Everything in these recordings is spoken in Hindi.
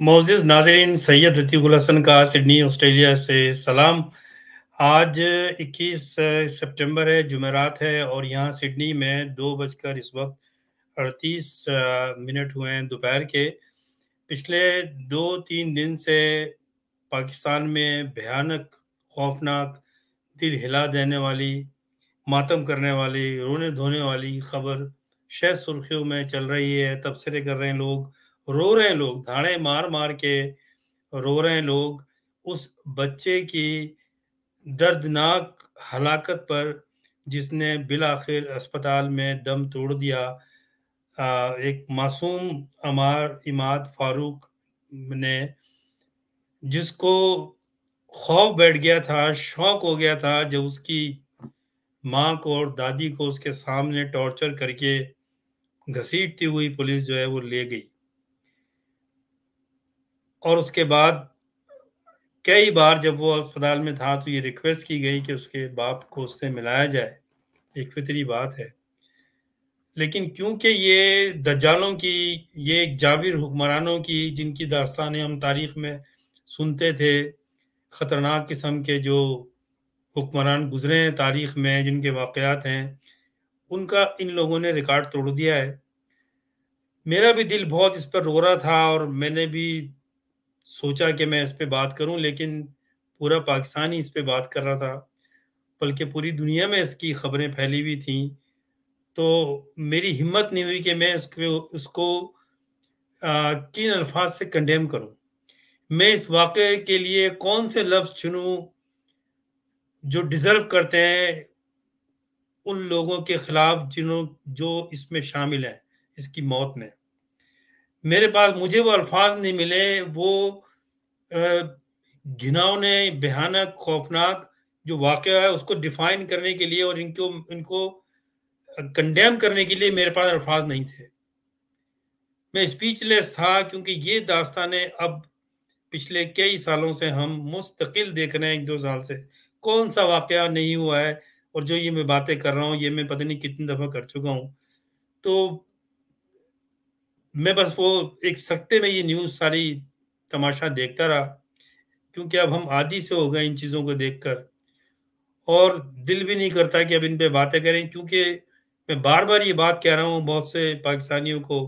मोअज़्ज़िज़ नाज़रीन, सैयद रफ़ीकुल हसन का सिडनी ऑस्ट्रेलिया से सलाम। आज 21 सितंबर है, जुमेरात है और यहाँ सिडनी में 2 बजकर इस वक़्त 38 मिनट हुए हैं दोपहर के। पिछले 2-3 दिन से पाकिस्तान में भयानक, खौफ़नाक, दिल हिला देने वाली, मातम करने वाली, रोने-धोने वाली खबर शहर सुर्खियों में चल रही है। तबसरे कर रहे हैं लोग, रो रहे हैं लोग, धाड़े मार-मार के रो रहे हैं लोग उस बच्चे की दर्दनाक हलाकत पर जिसने बिल-आखिर अस्पताल में दम तोड़ दिया। एक मासूम अमार इमाद फ़ारूक ने जिसको खौफ बैठ गया था, शौक हो गया था जब उसकी माँ को और दादी को उसके सामने टॉर्चर करके घसीटती हुई पुलिस जो है वो ले गई। और उसके बाद कई बार जब वो अस्पताल में था तो ये रिक्वेस्ट की गई कि उसके बाप को उससे मिलाया जाए, एक फ़ितरी बात है। लेकिन क्योंकि ये दज्जालों की, ये जाबिर हुक्मरानों की जिनकी दास्तानें हम तारीख़ में सुनते थे, ख़तरनाक किस्म के जो हुक्मरान गुज़रे हैं तारीख़ में, जिनके वाक़यात हैं, उनका इन लोगों ने रिकॉर्ड तोड़ दिया है। मेरा भी दिल बहुत इस पर रो रहा था और मैंने भी सोचा कि मैं इस पे बात करूं, लेकिन पूरा पाकिस्तान ही इस पे बात कर रहा था, बल्कि पूरी दुनिया में इसकी खबरें फैली हुई थीं। तो मेरी हिम्मत नहीं हुई कि मैं उसको किन अल्फाज से कंडेम करूं। मैं इस वाक़े के लिए कौन से लफ्ज़ चुनूं जो डिज़र्व करते हैं उन लोगों के खिलाफ जो इसमें शामिल हैं, इसकी मौत में। मेरे पास मुझे वो अल्फाज नहीं मिले, वो घिनौने, भयानक, खौफनाक जो वाक़या है उसको डिफ़ाइन करने के लिए और इनको इनको कंडेम करने के लिए मेरे पास अल्फाज नहीं थे। मैं स्पीचलेस था क्योंकि ये दास्तानें अब पिछले कई सालों से हम मुस्तकिल देख रहे हैं, 1-2 साल से। कौन-सा वाक़या नहीं हुआ है और जो ये मैं बातें कर रहा हूँ, ये मैं पता नहीं कितनी दफ़ा कर चुका हूँ। तो मैं बस वो एक सट्टे में ये न्यूज़ सारी तमाशा देखता रहा, क्योंकि अब हम आदी से हो गए इन चीज़ों को देखकर और दिल भी नहीं करता कि अब इन पे बातें करें, क्योंकि मैं बार-बार ये बात कह रहा हूँ, बहुत से पाकिस्तानियों को,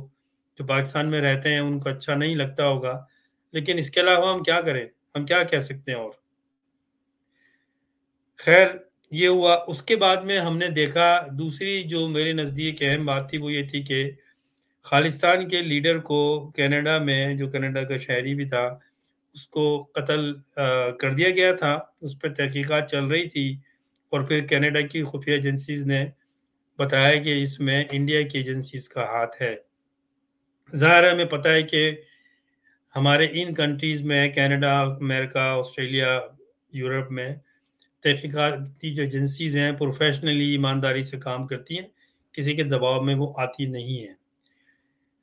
जो पाकिस्तान में रहते हैं, उनको अच्छा नहीं लगता होगा, लेकिन इसके अलावा हम क्या करें? हम क्या कह सकते हैं और? ख़ैर, ये हुआ। उसके बाद में हमने देखा, दूसरी जो मेरे नज़दीक अहम बात थी, वो ये थी कि खालिस्तान के लीडर को कनाडा में, जो कनाडा का शहरी भी था, उसको कत्ल कर दिया गया था। उस पे तहकीकात चल रही थी और फिर कनाडा की खुफिया एजेंसीज़ ने बताया कि इसमें इंडिया की एजेंसीज़ का हाथ है। ज़ाहिर है, हमें पता है कि हमारे इन कंट्रीज़ में, कनाडा, अमेरिका, ऑस्ट्रेलिया, यूरोप में तहकीकाती जो एजेंसीज़ हैं, प्रोफ़ेशनली, ईमानदारी से काम करती हैं, किसी के दबाव में वो आती नहीं हैं।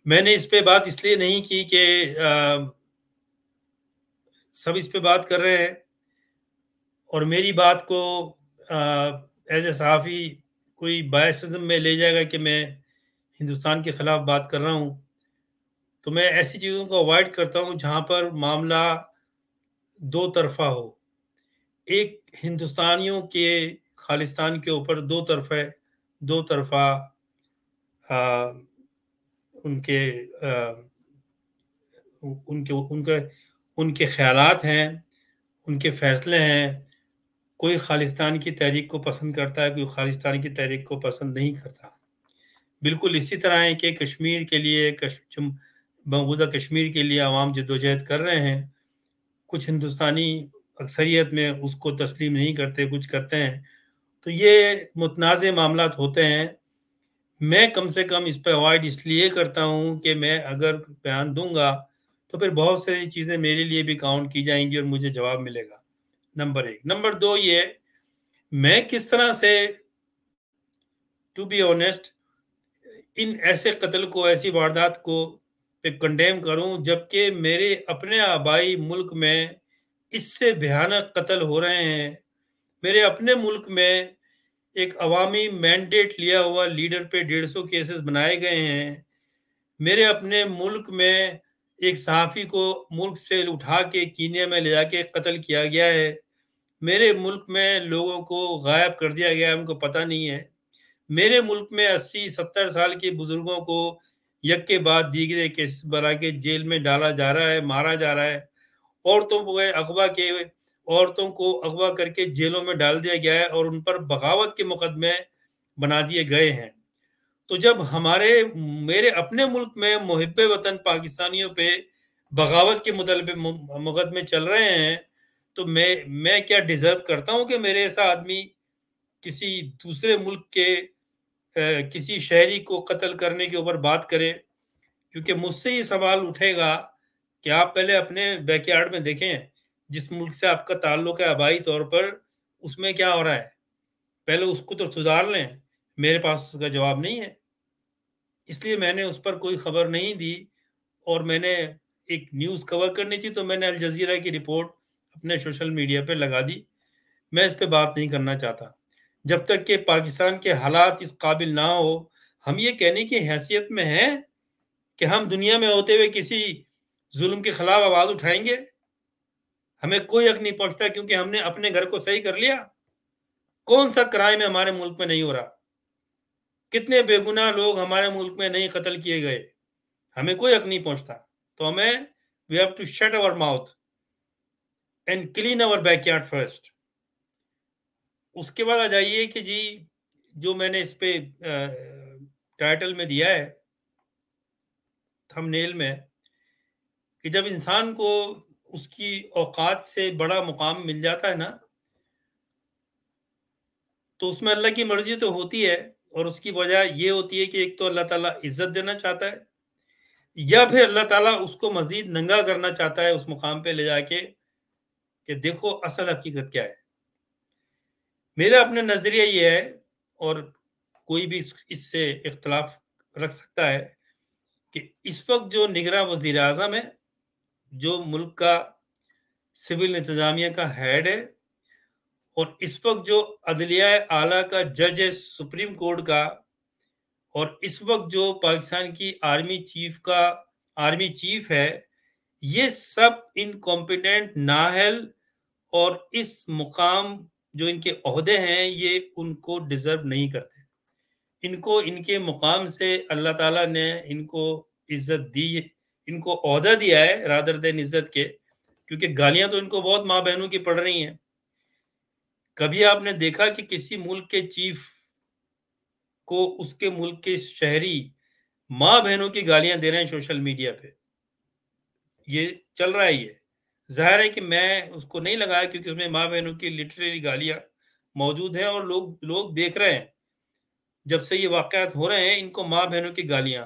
मैंने इस पे बात इसलिए नहीं की कि सब इस पे बात कर रहे हैं और मेरी बात को एज़ ए सहाफ़ी कोई बायसिज़्म में ले जाएगा कि मैं हिंदुस्तान के खिलाफ बात कर रहा हूँ। तो मैं ऐसी चीज़ों को अवॉइड करता हूँ जहाँ पर मामला दो तरफ़ा हो। एक हिंदुस्तानियों के खालिस्तान के ऊपर दो तरफ़ा उनके उनके उनके उनके ख़यालात हैं, उनके फ़ैसले हैं। कोई खालिस्तान की तहरीक को पसंद करता है, कोई खालिस्तान की तहरीक को पसंद नहीं करता। बिल्कुल इसी तरह है कि कश्मीर के लिए मकबूज़ा कश्मीर के लिए अवाम जद्दोजहद कर रहे हैं। कुछ हिंदुस्तानी अक्सरियत में उसको तस्लीम नहीं करते, कुछ करते हैं। तो ये मुतनाज़ मामलात होते हैं। मैं कम से कम इस पे अवॉइड इसलिए करता हूँ कि मैं अगर बयान दूँगा, तो फिर बहुत सारी चीज़ें मेरे लिए भी काउंट की जाएँगी और मुझे जवाब मिलेगा, नंबर 1। नंबर 2 ये, मैं किस तरह से, टू बी ऑनेस्ट, इन ऐसे कत्ल को, ऐसी वारदात को पे कंडेम करूं, जबकि मेरे अपने आबाई मुल्क में इससे भयानक कत्ल हो रहे हैं। मेरे अपने मुल्क में एक अवामी मैंडेट लिया हुआ लीडर पे 150 केसेस बनाए गए हैं। मेरे अपने मुल्क में एक सहाफ़ी को मुल्क से उठा के कीनिया में ले जाके कत्ल किया गया है। मेरे मुल्क में लोगों को गायब कर दिया गया है, उनको पता नहीं है। मेरे मुल्क में 80-70 साल के बुजुर्गों को एक के बाद दीगरे केस बना के जेल में डाला जा रहा है, मारा जा रहा है। औरतों को अगवा करके जेलों में डाल दिया गया है और उन पर बगावत के मुकदमे बना दिए गए हैं। तो जब मेरे अपने मुल्क में मुहिब्बे वतन पाकिस्तानियों पे बगावत के मुकदमे चल रहे हैं, तो मैं क्या डिजर्व करता हूं कि मेरे ऐसा आदमी किसी दूसरे मुल्क के किसी शहरी को कत्ल करने के ऊपर बात करे? क्योंकि मुझसे ये सवाल उठेगा कि आप पहले अपने बैकयार्ड में देखें, जिस मुल्क से आपका ताल्लुक है आबाई तौर पर, उसमें क्या हो रहा है, पहले उसको तो सुधार लें। मेरे पास उसका जवाब नहीं है, इसलिए मैंने उस पर कोई खबर नहीं दी। और मैंने एक न्यूज़ कवर करनी थी तो मैंने अल जजीरा की रिपोर्ट अपने सोशल मीडिया पे लगा दी। मैं इस पे बात नहीं करना चाहता जब तक कि पाकिस्तान के हालात इस काबिल ना हो। हम ये कहने की हैसियत में हैं कि हम दुनिया में होते हुए किसी जुल्म के खिलाफ आवाज उठाएंगे? हमें कोई हक नहीं पहुंचता क्योंकि हमने अपने घर को सही कर लिया। कौन सा क्राइम हमारे मुल्क में नहीं हो रहा? कितने बेगुनाह लोग हमारे मुल्क में नहीं कत्ल किए गए? हमें कोई हक नहीं पहुंचता। तो हमें we have to shut our mouth and clean our backyard first. उसके बाद आ जाइए कि जी, जो मैंने इस पे टाइटल में दिया है, थंबनेल में, कि जब इंसान को उसकी औकात से बड़ा मुकाम मिल जाता है ना, तो उसमें अल्लाह की मर्जी तो होती है। और उसकी वजह ये होती है कि एक तो अल्लाह ताला इज्जत देना चाहता है, या फिर अल्लाह ताला उसको मजीद नंगा करना चाहता है उस मुकाम पे ले जाके कि देखो असल हकीकत क्या है। मेरा अपना नजरिया ये है, और कोई भी इससे इख्तलाफ रख सकता है, कि इस वक्त जो निगरान वजीर आजम है, जो मुल्क का सिविल इंतजामिया का हेड है, और इस वक्त जो अदलिया आला का जज है सुप्रीम कोर्ट का, और इस वक्त जो पाकिस्तान की आर्मी चीफ है, ये सब इनकॉम्पिटेंट, नाअहल, और इस मुकाम जो इनके ओहदे हैं ये उनको डिजर्व नहीं करते। इनको इनके मुकाम से अल्लाह ताला ने इनको इज्जत दी है, इनको ओहदा दिया है रादर देन इज्जत के। क्योंकि गालियां तो इनको बहुत माँ बहनों की पड़ रही हैं। कभी आपने देखा कि किसी मुल्क के चीफ को उसके मुल्क के शहरी माँ बहनों की गालियां दे रहे हैं सोशल मीडिया पे? ये चल रहा है। ये जाहिर है कि मैं उसको नहीं लगाया क्योंकि उसमें माँ बहनों की लिटरेरी गालियां मौजूद हैं, और लोग लोग देख रहे हैं। जब से ये वाकयात हो रहे हैं, इनको माँ बहनों की गालियां।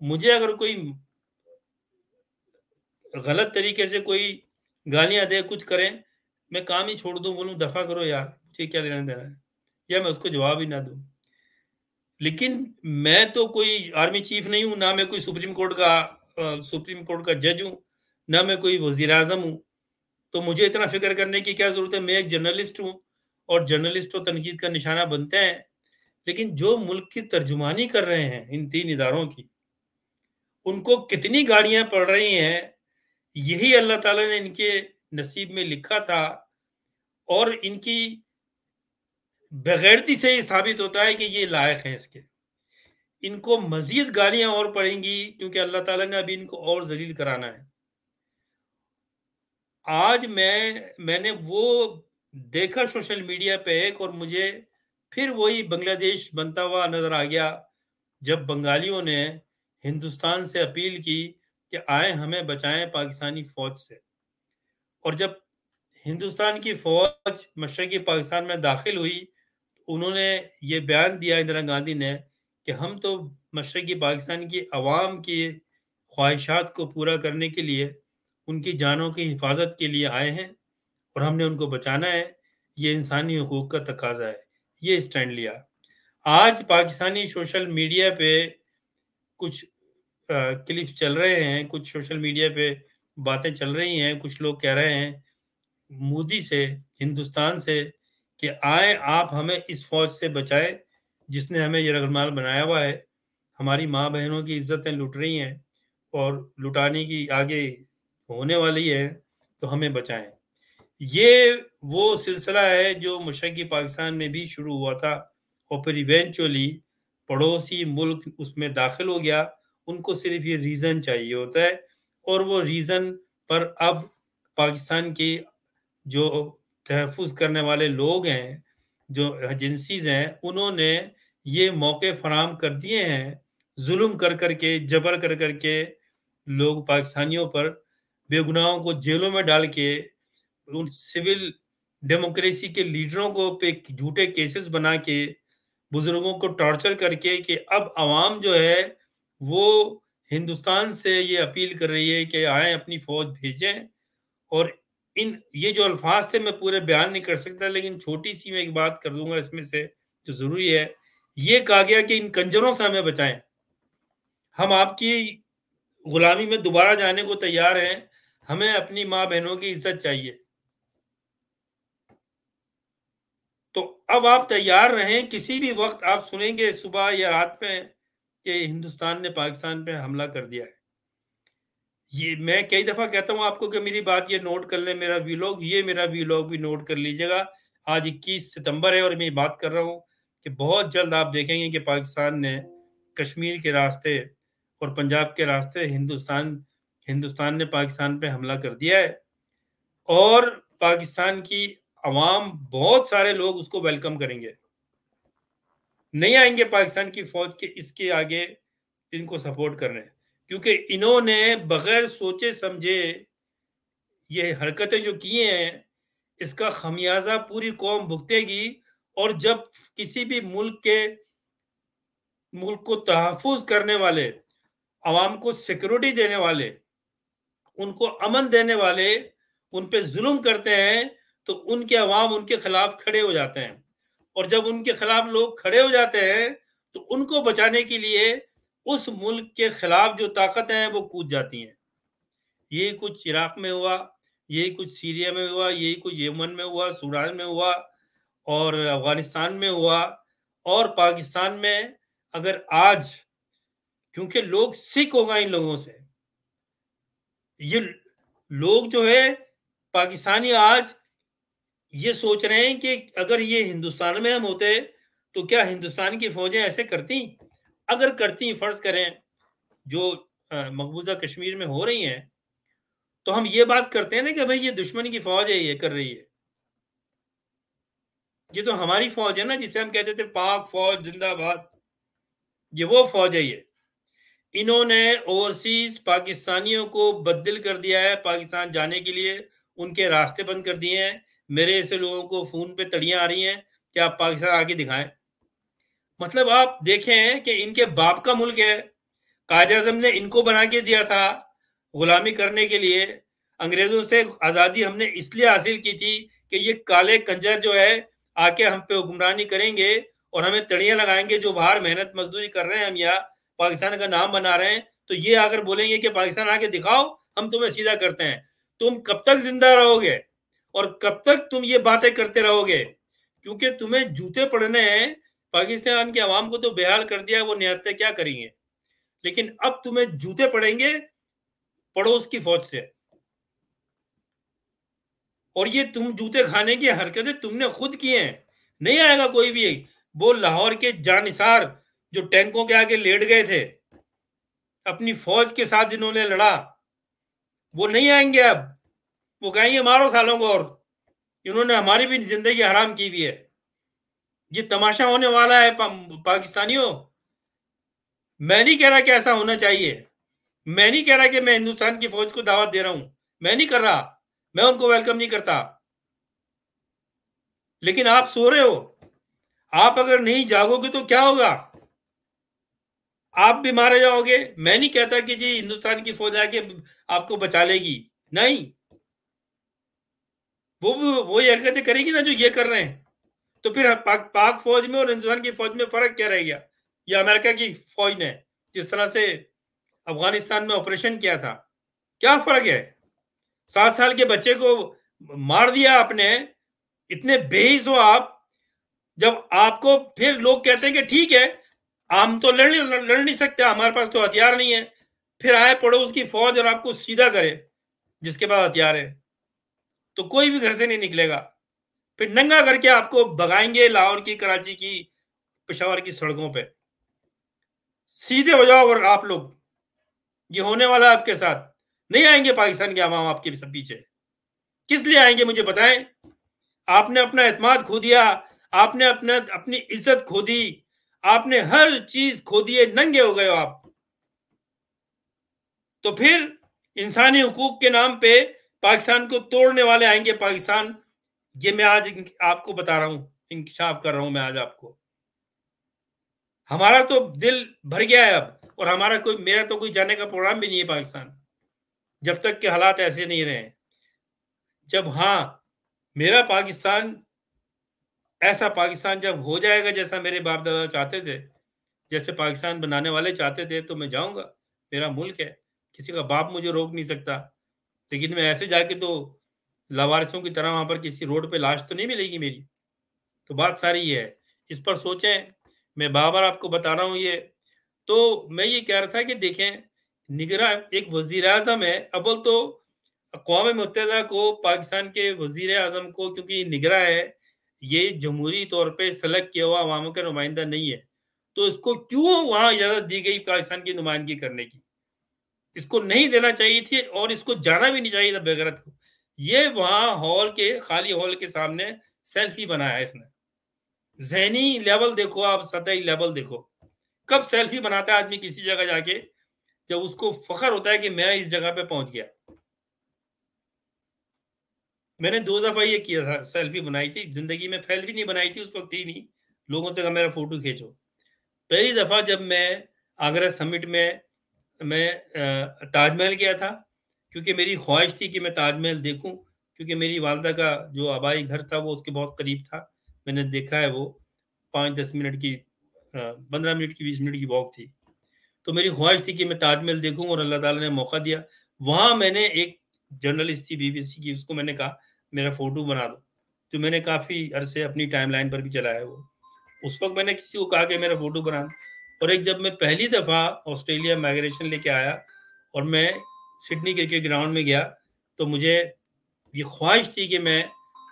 मुझे अगर कोई गलत तरीके से कोई गालियां दे, कुछ करें, मैं काम ही छोड़ दूं, बोलूं दफा करो यार, मुझे क्या लेना देना है, या मैं उसको जवाब ही ना दूं। लेकिन मैं तो कोई आर्मी चीफ नहीं हूं, ना मैं कोई सुप्रीम कोर्ट का जज हूं, ना मैं कोई वजीर आजम हूं। तो मुझे इतना फिक्र करने की क्या जरूरत है? मैं एक जर्नलिस्ट हूं, और जर्नलिस्ट तो तनकीद का निशाना बनते हैं। लेकिन जो मुल्क की तर्जुमानी कर रहे हैं इन तीन इदारों की, उनको कितनी गाड़ियां पड़ रही हैं, यही अल्लाह ताला ने इनके नसीब में लिखा था। और इनकी बेगैरती से ये साबित होता है कि ये लायक हैं इसके। इनको मजीद गालियां और पड़ेंगी क्योंकि अल्लाह ताला ने अभी इनको और जलील कराना है। आज मैंने वो देखा सोशल मीडिया पे एक, और मुझे फिर वही बांग्लादेश बनता हुआ नजर आ गया, जब बंगालियों ने हिंदुस्तान से अपील की कि आए हमें बचाएं पाकिस्तानी फौज से। और जब हिंदुस्तान की फौज मशरकी पाकिस्तान में दाखिल हुई, उन्होंने ये बयान दिया इंदिरा गांधी ने कि हम तो मशरकी पाकिस्तान की आवाम की ख्वाहिशात को पूरा करने के लिए, उनकी जानों की हिफाजत के लिए आए हैं, और हमने उनको बचाना है। ये इंसानी हकूक़ का तकाजा है। ये स्टैंड लिया। आज पाकिस्तानी सोशल मीडिया पे कुछ क्लिप्स चल रहे हैं, कुछ सोशल मीडिया पे बातें चल रही हैं, कुछ लोग कह रहे हैं मोदी से, हिंदुस्तान से, कि आए आप हमें इस फौज से बचाएं जिसने हमें ये रगमाल बनाया हुआ है, हमारी माँ बहनों की इज्जतें लुट रही हैं। और लुटाने की आगे होने वाली है, तो हमें बचाएं। ये वो सिलसिला है जो मशरक़ी पाकिस्तान में भी शुरू हुआ था और फिर इवेंचुअली पड़ोसी मुल्क उसमें दाखिल हो गया। उनको सिर्फ ये रीज़न चाहिए होता है और वो रीज़न पर अब पाकिस्तान की जो तहफ़्फ़ुज़ करने वाले लोग हैं, जो एजेंसीज़ हैं, उन्होंने ये मौके फराहम कर दिए हैं, जुल्म कर के, जबर कर के लोग पाकिस्तानियों पर बेगुनाहों को जेलों में डाल के, उन सिविल डेमोक्रेसी के लीडरों को पे झूठे केसेस बना के, बुजुर्गों को टॉर्चर करके कि अब आवाम जो है वो हिंदुस्तान से ये अपील कर रही है कि आए अपनी फौज भेजें। और इन ये जो अल्फाज थे मैं पूरे बयान नहीं कर सकता, लेकिन छोटी सी मैं एक बात कर दूंगा इसमें से जो जरूरी है। ये कहा गया कि इन कंजरों से हमें बचाएं, हम आपकी गुलामी में दोबारा जाने को तैयार हैं, हमें अपनी माँ बहनों की इज्जत चाहिए। तो अब आप तैयार रहें, किसी भी वक्त आप सुनेंगे सुबह या रात में कि हिंदुस्तान ने पाकिस्तान पे हमला कर दिया है। ये मैं कई दफा कहता हूं आपको कि मेरी बात ये नोट कर लें, मेरा वीलॉग, ये मेरा वीलॉग भी नोट कर लीजिएगा। आज 21 सितंबर है और मैं बात कर रहा हूं कि बहुत जल्द आप देखेंगे कि पाकिस्तान ने कश्मीर के रास्ते और पंजाब के रास्ते हिंदुस्तान ने पाकिस्तान पे हमला कर दिया है और पाकिस्तान की अवाम, बहुत सारे लोग उसको वेलकम करेंगे, नहीं आएंगे पाकिस्तान की फौज के इसके आगे इनको सपोर्ट करने, क्योंकि इन्होंने बगैर सोचे समझे ये हरकतें जो की हैं, इसका खमियाजा पूरी कौम भुगतेगी। और जब किसी भी मुल्क को तहफ़्फ़ुज़ करने वाले, अवाम को सिक्योरिटी देने वाले, उनको अमन देने वाले उन पे जुल्म करते हैं, तो उनके अवाम उनके खिलाफ खड़े हो जाते हैं। और जब उनके खिलाफ लोग खड़े हो जाते हैं, तो उनको बचाने के लिए उस मुल्क के खिलाफ जो ताकतें हैं वो कूद जाती हैं। ये कुछ इराक में हुआ, ये कुछ सीरिया में हुआ, ये कुछ यमन में हुआ, सूडान में हुआ और अफगानिस्तान में हुआ और पाकिस्तान में। अगर आज, क्योंकि लोग सिक हो गए इन लोगों से, ये लोग जो है पाकिस्तानी आज ये सोच रहे हैं कि अगर ये हिंदुस्तान में हम होते तो क्या हिंदुस्तान की फौजें ऐसे करती? अगर करती, फर्ज करें जो मकबूजा कश्मीर में हो रही हैं, तो हम ये बात करते हैं ना कि भाई ये दुश्मन की फौज है, ये कर रही है। ये तो हमारी फौज है ना, जिसे हम कहते थे पाक फौज जिंदाबाद, ये वो फौज है। ये इन्होंने ओवरसीज पाकिस्तानियों को बददिल कर दिया है पाकिस्तान जाने के लिए, उनके रास्ते बंद कर दिए हैं। मेरे ऐसे लोगों को फोन पे तड़ियां आ रही हैं कि आप पाकिस्तान आके दिखाएं। मतलब आप देखें कि इनके बाप का मुल्क है, कायद आजम ने इनको बना के दिया था गुलामी करने के लिए। अंग्रेजों से आज़ादी हमने इसलिए हासिल की थी कि ये काले कंजर जो है आके हम पे हुक्मरानी करेंगे और हमें तड़ियां लगाएंगे। जो बाहर मेहनत मजदूरी कर रहे हैं, हम यहाँ पाकिस्तान का नाम बना रहे हैं, तो ये आकर बोलेंगे कि पाकिस्तान आके दिखाओ, हम तुम्हें सीधा करते हैं। तुम कब तक जिंदा रहोगे और कब तक तुम ये बातें करते रहोगे? क्योंकि तुम्हें जूते पड़ने हैं। पाकिस्तान के अवाम को तो बेहाल कर दिया, वो निहत्ते क्या करेंगे, लेकिन अब तुम्हें जूते पड़ेंगे पड़ोस की फौज से। और ये तुम जूते खाने की हरकतें तुमने खुद की हैं, नहीं आएगा कोई भी। वो लाहौर के जानिसार जो टैंकों के आगे लेट गए थे, अपनी फौज के साथ जिन्होंने लड़ा, वो नहीं आएंगे अब। वो कहेंगे मारो सालों को, और इन्होंने हमारी भी जिंदगी हराम की हुई है। ये तमाशा होने वाला है पाकिस्तानियों। मैं नहीं कह रहा कि ऐसा होना चाहिए, मैं नहीं कह रहा कि मैं हिंदुस्तान की फौज को दावत दे रहा हूं, मैं नहीं कर रहा, मैं उनको वेलकम नहीं करता। लेकिन आप सो रहे हो, आप अगर नहीं जागोगे तो क्या होगा? आप भी मारे जाओगे। मैं नहीं कहता कि जी हिंदुस्तान की फौज आके आपको बचा लेगी, नहीं। वो ये हरकतें करेगी ना जो ये कर रहे हैं। तो फिर पाक फौज में और हिंदुस्तान की फौज में फर्क क्या रह गया? या अमेरिका की फौज ने जिस तरह से अफगानिस्तान में ऑपरेशन किया था, क्या फर्क है? 7 साल के बच्चे को मार दिया आपने, इतने बेहिस हो आप। जब आपको फिर लोग कहते हैं कि ठीक है, हम तो लड़ नहीं सकते, हमारे पास तो हथियार नहीं है। फिर आए पड़ोस की फौज और आपको सीधा करे जिसके पास हथियार है, तो कोई भी घर से नहीं निकलेगा। फिर नंगा करके आपको भगाएंगे लाहौर की, कराची की, पेशावर की सड़कों पे। सीधे हो जाओ और आप लोग, ये होने वाला है आपके साथ। नहीं आएंगे पाकिस्तान के अवाम आपके सब पीछे, किस लिए आएंगे मुझे बताएं। आपने अपना एतमाद खो दिया, आपने अपनी इज्जत खो दी, आपने हर चीज खो दी है, नंगे हो गए हो आप। तो फिर इंसानी हुकूक के नाम पे पाकिस्तान को तोड़ने वाले आएंगे पाकिस्तान। ये मैं आज आपको बता रहा हूं, इंकशाफ कर रहा हूं मैं आज आपको। हमारा तो दिल भर गया है अब, और मेरा तो कोई जाने का प्रोग्राम भी नहीं है पाकिस्तान, जब तक के हालात ऐसे नहीं रहे। जब मेरा पाकिस्तान, ऐसा पाकिस्तान जब हो जाएगा जैसा मेरे बाप दादा चाहते थे, जैसे पाकिस्तान बनाने वाले चाहते थे, तो मैं जाऊंगा। मेरा मुल्क है, किसी का बाप मुझे रोक नहीं सकता। लेकिन मैं ऐसे जाके तो लावारिसों की तरह वहां पर किसी रोड पे लाश तो नहीं मिलेगी मेरी। तो बात सारी ये है, इस पर सोचें। मैं बार बार आपको बता रहा हूँ ये। तो मैं ये कह रहा था कि देखें, निगरां एक वजीर आजम है। अव्वल तो अक़वाम मुत्तहिदा को, पाकिस्तान के वजीर आजम को, क्योंकि निगरां है, ये जमहूरी तौर पे सेलेक्ट किया हुआ अवामों का नुमाइंदा नहीं है, तो इसको क्यों वहां इजाजत दी गई पाकिस्तान की नुमाइंदगी करने की? इसको नहीं देना चाहिए थी, और इसको जाना भी नहीं चाहिए था बेगरत को। ये वहां खाली हॉल के सामने सेल्फी बनाया इसने। जहनी लेवल देखो आप, सतही लेवल देखो। कब सेल्फी बनाता है आदमी किसी जगह जाके, जब उसको फख्र होता है कि मैं इस जगह पे पहुंच गया। मैंने 2 दफा ये किया था, सेल्फी बनाई थी जिंदगी में। सेल्फी नहीं बनाई थी उस वक्त ही नहीं, लोगों से कहा मेरा फोटो खींचो। पहली दफा जब मैं आगरा समिट में मैं ताजमहल गया था, क्योंकि मेरी ख्वाहिश थी कि मैं ताजमहल देखूं, क्योंकि मेरी वालदा का जो आबाई घर था वो उसके बहुत करीब था। मैंने देखा है वो 5-10 मिनट की, 15 मिनट की, 20 मिनट की वॉक थी। तो मेरी ख्वाहिश थी कि मैं ताजमहल देखूं, और अल्लाह ताला ने मौका दिया। वहां मैंने एक जर्नलिस्ट थी बीबीसी की, उसको मैंने कहा मेरा फोटो बना दो। तो मैंने काफी अरसे अपनी टाइमलाइन पर भी चलाया वो। उस वक्त मैंने किसी को कहा कि मेरा फोटो बना। और एक जब मैं पहली दफा ऑस्ट्रेलिया माइग्रेशन लेके आया और मैं सिडनी क्रिकेट ग्राउंड में गया, तो मुझे ये ख्वाहिश थी कि मैं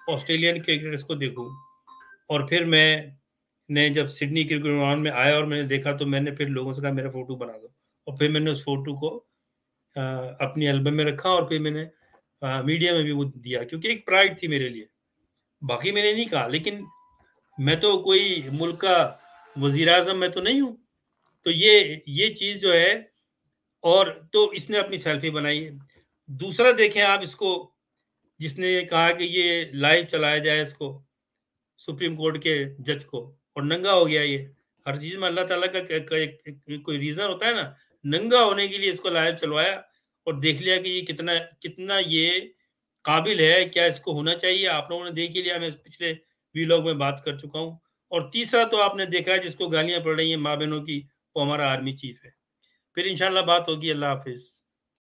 ऑस्ट्रेलियन क्रिकेटर्स को देखूं। और फिर मैंने जब सिडनी क्रिकेट ग्राउंड में आया और मैंने देखा, तो मैंने फिर लोगों से कहा मेरा फोटो बना दो। और फिर मैंने उस फोटो को अपनी एल्बम में रखा, और फिर मैंने मीडिया में भी वो दिया, क्योंकि एक प्राइड थी मेरे लिए। बाकी मैंने नहीं कहा, लेकिन मैं तो कोई मुल्क का वजीर आजम मैं तो नहीं हूं। तो ये चीज जो है, और तो इसने अपनी सेल्फी बनाई है। दूसरा देखें आप इसको, जिसने कहा कि ये लाइव चलाया जाए इसको, सुप्रीम कोर्ट के जज को, और नंगा हो गया ये। हर चीज में अल्लाह ताला का कोई रीजन होता है ना। नंगा होने के लिए इसको लाइव चलवाया, और देख लिया कि ये कितना कितना ये काबिल है, क्या इसको होना चाहिए। आप लोगों ने देख ही लिया, मैं पिछले वीलॉग में बात कर चुका हूँ। और तीसरा तो आपने देखा है, जिसको गालियां पड़ रही हैं माँ बहनों की, वो हमारा आर्मी चीफ है। फिर इंशाल्लाह बात होगी। अल्लाह हाफिज।